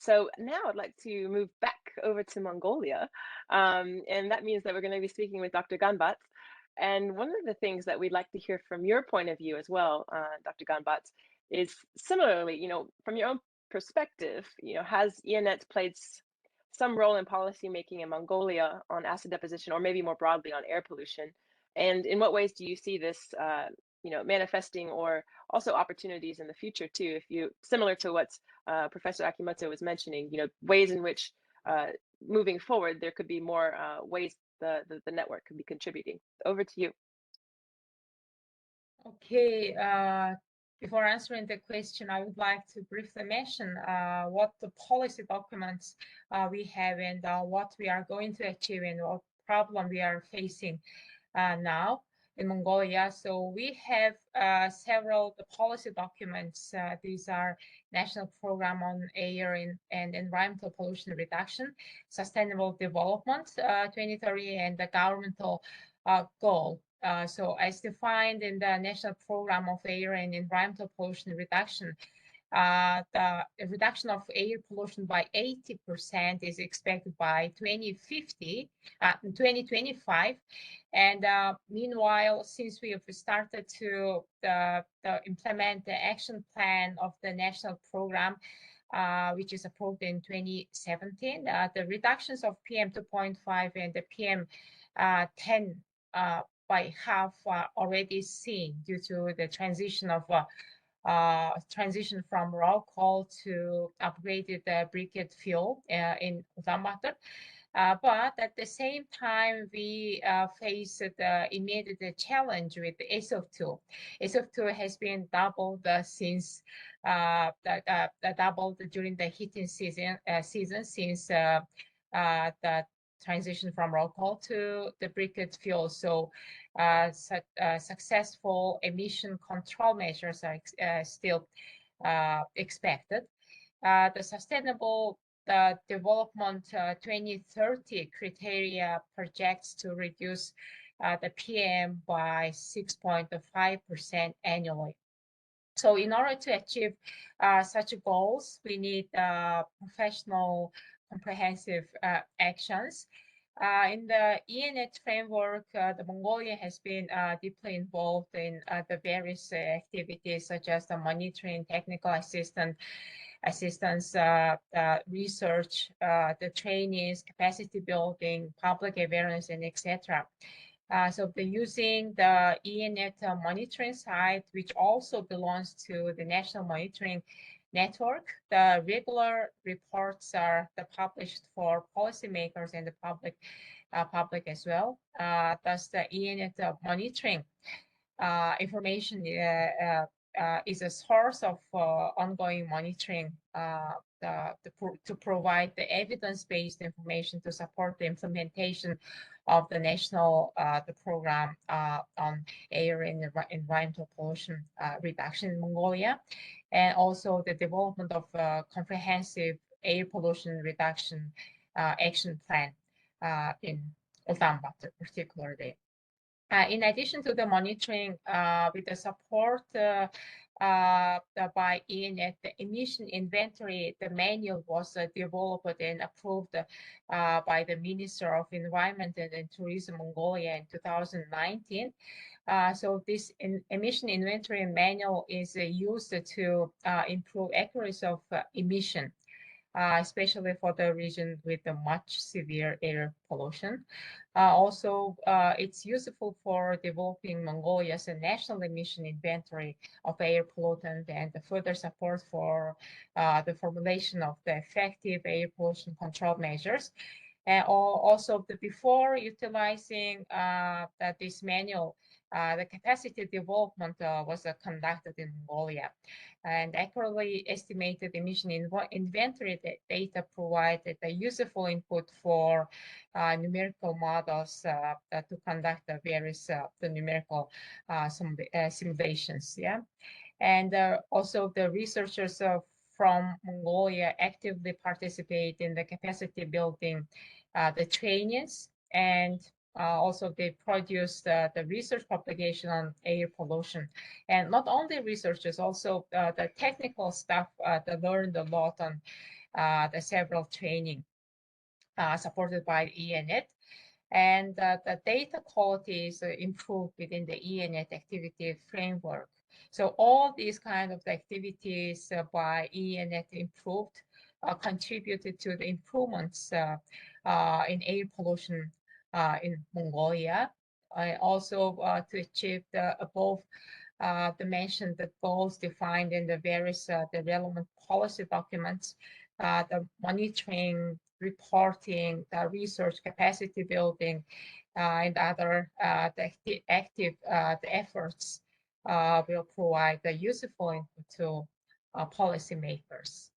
So now I'd like to move back over to Mongolia, and that means that we're going to be speaking with Dr. Ganbat. And one of the things that we'd like to hear from your point of view as well, Dr. Ganbat, is similarly, from your own perspective, has EANET played some role in policy making in Mongolia on acid deposition, or maybe more broadly on air pollution? And in what ways do you see this, manifesting, or also opportunities in the future too? If you, similar to what Professor Akimoto was mentioning, ways in which moving forward there could be more ways the network could be contributing. Over to you. Okay, before answering the question, I would like to briefly mention what the policy documents we have and what we are going to achieve and what problem we are facing now in Mongolia. So we have several policy documents. These are National Program on Air and Environmental Pollution Reduction, Sustainable Development 2030, and the governmental goal. So as defined in the National Program of Air and Environmental Pollution Reduction, the reduction of air pollution by 80% is expected by 2025. And meanwhile, since we have started to implement the action plan of the national program, which is approved in 2017, the reductions of PM 2.5 and the PM 10 by half are already seen due to the transition from raw coal to upgraded briquette fuel in Ulaanbaatar. But at the same time, we faced the immediate challenge with the SO2. SO2 has been doubled since doubled during the heating season since the transition from raw coal to the briquette fuel. So successful emission control measures are still expected. The Sustainable Development 2030 criteria projects to reduce the PM by 6.5% annually. So in order to achieve such goals, we need professional, comprehensive actions. In the EANET framework, the Mongolia has been deeply involved in the various activities such as the monitoring, technical assistance, research, the trainings, capacity building, public awareness, and etc. So using the EANET monitoring site, which also belongs to the National Monitoring Network, the regular reports are published for policymakers and the public as well. Thus, the EANET monitoring information is a source of ongoing monitoring to provide the evidence-based information to support the implementation of the national the program on air and environmental pollution reduction in Mongolia, and also the development of a comprehensive air pollution reduction action plan in Ulaanbaatar particularly. In addition to the monitoring, with the support by EANET, the emission inventory, the manual was developed and approved by the Minister of Environment and Tourism Mongolia in 2019. So this emission inventory manual is used to improve accuracy of emission, especially for the region with the much severe air pollution. Also, it's useful for developing Mongolia's national emission inventory of air pollutant and the further support for the formulation of the effective air pollution control measures. And also, before utilizing this manual, the capacity development was conducted in Mongolia, and accurately estimated emission inventory data provided a useful input for numerical models to conduct the various the numerical simulations. Yeah, and also the researchers from Mongolia actively participate in the capacity building, the trainings, and also they produce the research publication on air pollution. And not only researchers, also the technical staff that learned a lot on the several training supported by EANET. And the data quality is improved within the EANET activity framework. So all these kind of activities by EANET improved contributed to the improvements in air pollution in Mongolia. Also to achieve the above the mentioned the goals defined in the various the relevant policy documents, the monitoring, reporting, the research capacity building, and other the active the efforts will provide the useful input to policymakers.